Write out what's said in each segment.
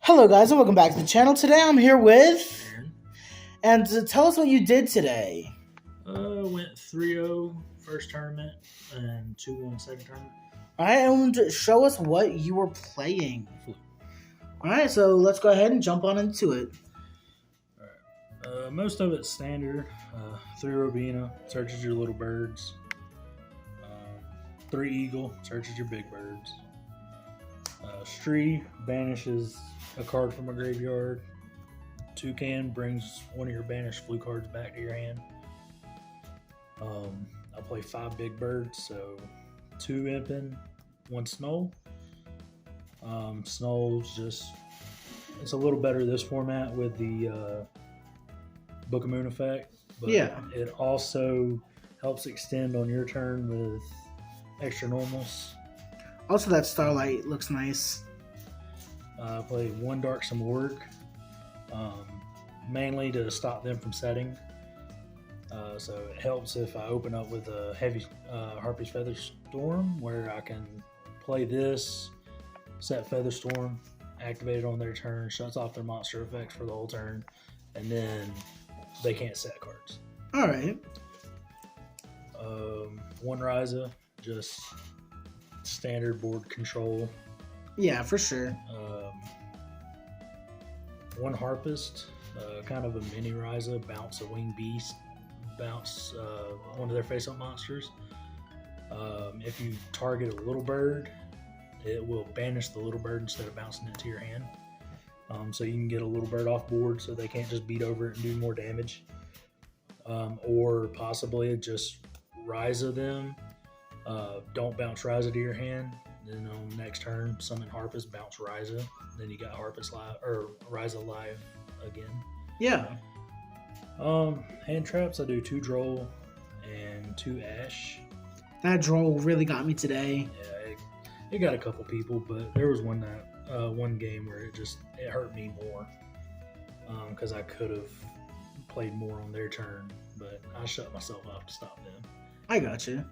Hello, guys, and welcome back to the channel. Today I'm here with, Aaron. and tell us what you did today. Went 3-0 first tournament and 2-1 second tournament. All right, and show us what you were playing. Flute. All right, so let's go ahead and jump on into it. Most of it's standard. 3 Robina, searches your little birds. 3 Eagle, searches your big birds. Stree banishes a card from a graveyard. Toucan brings one of your banished blue cards back to your hand. I play 5 big birds, so 2 Impin, 1 Snow. Snow's it's a little better this format with the Book of Moon effect, but Yeah. it also helps extend on your turn with extra normals. Also, that Starlight looks nice. I play 1 Darksome Orc, mainly to stop them from setting. So it helps if I open up with a heavy Harpy's Feather Storm, where I can play this, set Feather Storm, activate it on their turn, shuts off their monster effects for the whole turn, and then they can't set cards. All right. 1 Ryza, just standard board control. Yeah, for sure. 1 Harpist, kind of a mini Ryza, bounce a winged beast, bounce one of their face-up monsters. If you target a little bird, it will banish the little bird instead of bouncing it to your hand. So you can get a little bird off board so they can't just beat over it and do more damage. Or possibly just Ryza them. Don't bounce Ryza to your hand. Then on next turn, summon Harpist, bounce Ryza. Then you got Harpist live or Ryza live again. Yeah. Hand traps, I do 2 Droll and 2 Ash. That Droll really got me today. Yeah, it got a couple people, but there was one game where it hurt me more because I could have played more on their turn, but I shut myself off to stop them. I got you.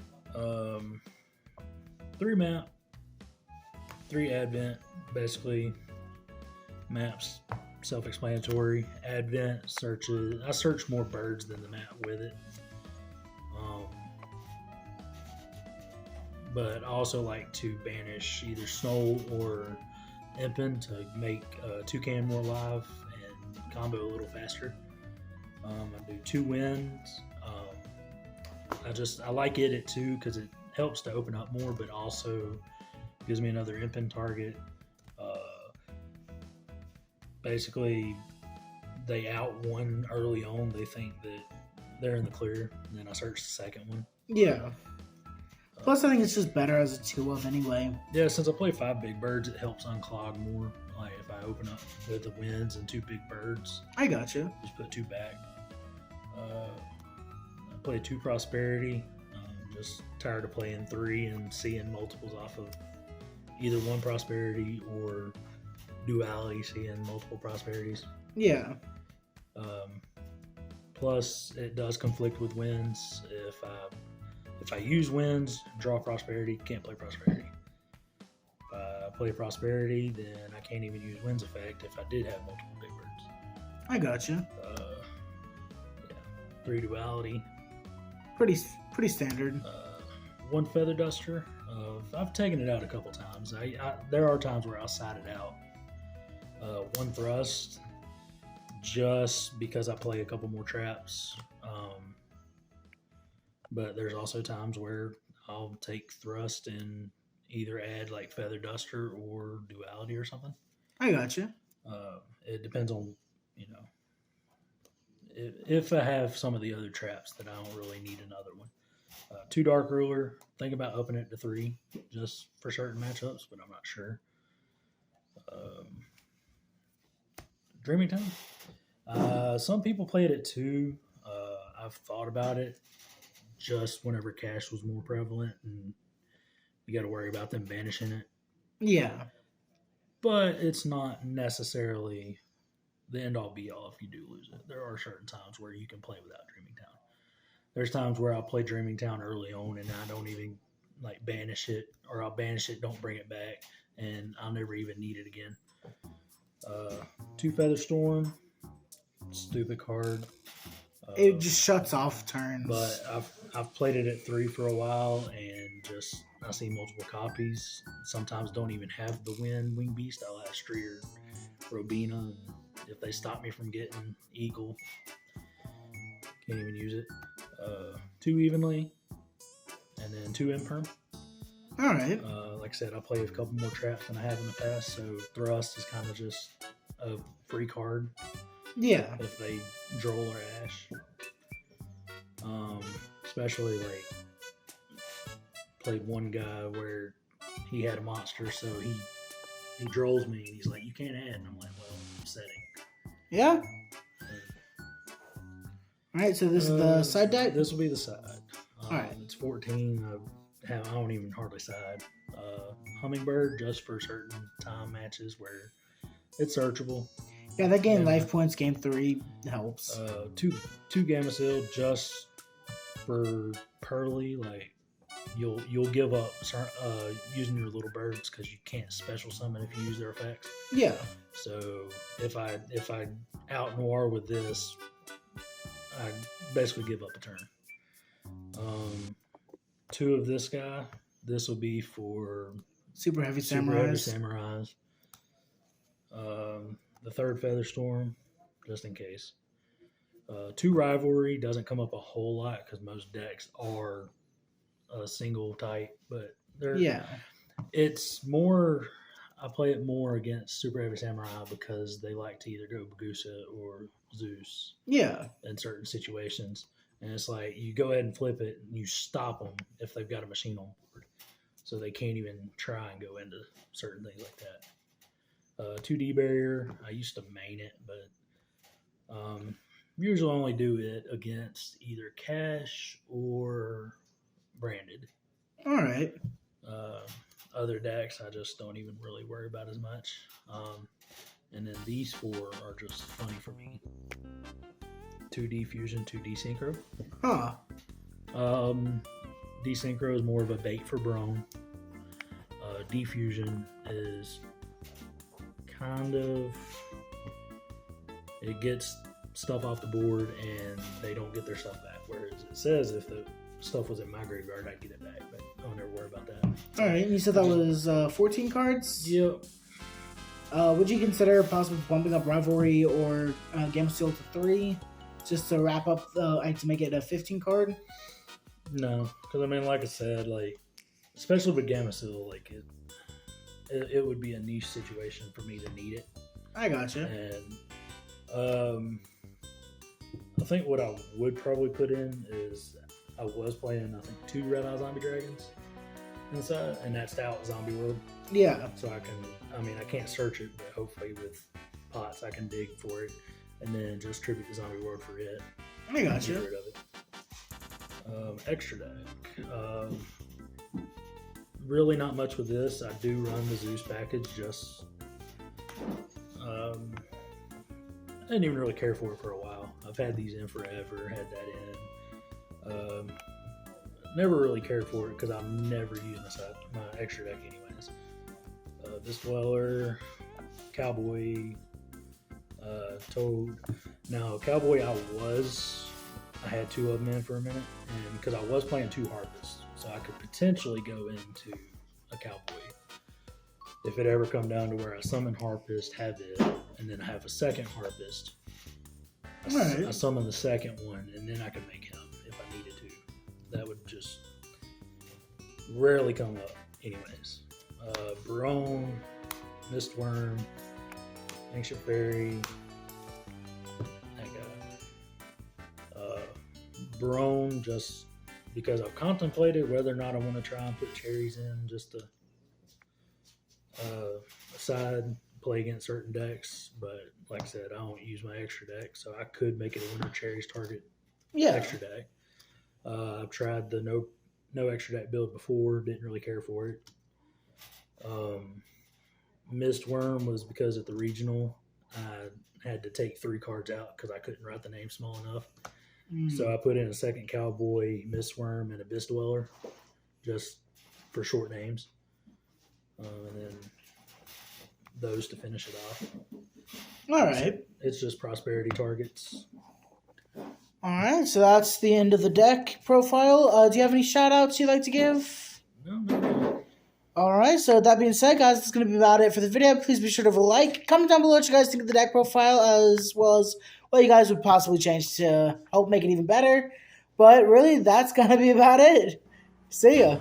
3 map, 3 Advent, basically. Maps self-explanatory. Advent searches. I search more birds than the map with it. But I also like to banish either Snow or Impin to make Toucan more live and combo a little faster. I do 2 Winds. I like it at 2 because it helps to open up more, but also gives me another Impin target. Basically, they out one early on. They think that they're in the clear, and then I search the second one. Yeah. Plus, I think it's just better as a 2-of anyway. Yeah, since I play 5 big birds, it helps unclog more. Like if I open up with the winds and 2 big birds, I got you. just put 2 back. I play 2 prosperity. Just tired of playing 3 and seeing multiples off of either 1 prosperity or duality, seeing multiple prosperities. Yeah. Plus, it does conflict with winds. If I use winds, draw prosperity, can't play prosperity. If I play prosperity, then I can't even use winds effect if I did have multiple big birds. I got you. 3 duality. Pretty standard. 1 feather duster. I've taken it out a couple times. There are times where I'll side it out. 1 thrust, just because I play a couple more traps. But there's also times where I'll take thrust and either add like feather duster or duality or something. I got you. It depends on, if I have some of the other traps, then I don't really need another one. 2 dark ruler. Think about upping it to 3 just for certain matchups, but I'm not sure. Dreaming Time. Some people play it at 2. I've thought about it just whenever cash was more prevalent and you got to worry about them banishing it. Yeah. But it's not necessarily the end all be all if you do lose it. There are certain times where you can play without Dreaming Town. There's times where I'll play Dreaming Town early on and I don't even like banish it, or I'll banish it, don't bring it back, and I'll never even need it again. 2 Featherstorm, stupid card. It just shuts off turns. But I've played it at 3 for a while, and just I see multiple copies. Sometimes don't even have the Wing Beast. I'll have Streeter, Robina, and if they stop me from getting Eagle, can't even use it. 2 Evenly, and then 2 Imperm. All right. Like I said, I play a couple more traps than I have in the past, so Thrust is kind of just a free card. Yeah. If they Droll or Ash. Especially like played one guy where he had a monster, so he Drolls me and he's like, you can't add, and I'm like, well, I'm setting. Yeah. All right, so this is the side deck? This will be the side. All right. It's 14. I don't even hardly side. Hummingbird just for certain time matches where it's searchable. Yeah, that gain life points game 3 helps. 2 Gamecill just for Pearly, like you'll give up using your little birds because you can't special summon if you use their effects. Yeah. So if I out noir with this, I basically give up a turn. 2 of this guy. This will be for Super Heavy Samurais. The 3rd Featherstorm, just in case. 2 Rivalry doesn't come up a whole lot because most decks are a single type, but it's more. I play it more against Super Heavy Samurai because they like to either go Bagusa or Zeus. Yeah. In certain situations, and it's like you go ahead and flip it, and you stop them if they've got a machine on board, so they can't even try and go into certain things like that. 2D barrier. I used to main it, but usually only do it against either cash or branded. All right. Other decks, I just don't even really worry about as much. And then these 4 are just funny for me. 2D Fusion, 2D Synchro. Huh. D-Synchro is more of a bait for Brone. D-Fusion is kind of... It gets stuff off the board and they don't get their stuff back. Whereas it says if the stuff was in my graveyard, I'd get it back. But I'll never worry about that. All right. You said that was 14 cards? Yep. Would you consider possibly bumping up Rivalry or Gamecill to 3 just to wrap up to make it a 15 card? No, because I mean, like I said, like especially with Gamecill, like it would be a niche situation for me to need it. I gotcha. And I think what I would probably put in is I was playing 2 Red Eye Zombie Dragons inside, and that's out Zombie World. Yeah. So I can't search it, but hopefully with pots I can dig for it, and then just tribute the Zombie World for it. I gotcha. Get rid of it. Extra deck. Really not much with this. I do run the Zeus package. Just I didn't even really care for it for a while. I've had these in forever. Had that in. Never really cared for it because I've never used my extra deck anyways. This Dweller, Cowboy, Toad. Now Cowboy, I had 2 of them in for a minute, and because I was playing 2 Harvests, so I could potentially go into a Cowboy if it ever come down to where I summon Harvest, have it, and then I have a second Harvest. I summon the second one, and then I can make him if I needed to. That would just rarely come up, anyways. Barone, Mistworm, Ancient Fairy. Barone, just because I've contemplated whether or not I want to try and put cherries in just to aside, play against certain decks, but like I said, I don't use my extra deck, so I could make it a Winter Cherries target extra deck. I've tried the no extra deck build before, didn't really care for it. Mistworm was because at the regional I had to take 3 cards out because I couldn't write the name small enough. So I put in a second Cowboy, Mistworm, and Abyss Dweller just for short names. And then those to finish it off. All right. It's just prosperity targets. All right, so that's the end of the deck profile. Do you have any shout-outs you'd like to give? No. All right, so that being said, guys, that's going to be about it for the video. Please be sure to like, comment down below what you guys think of the deck profile, as well as what you guys would possibly change to help make it even better. But really, that's going to be about it. See ya.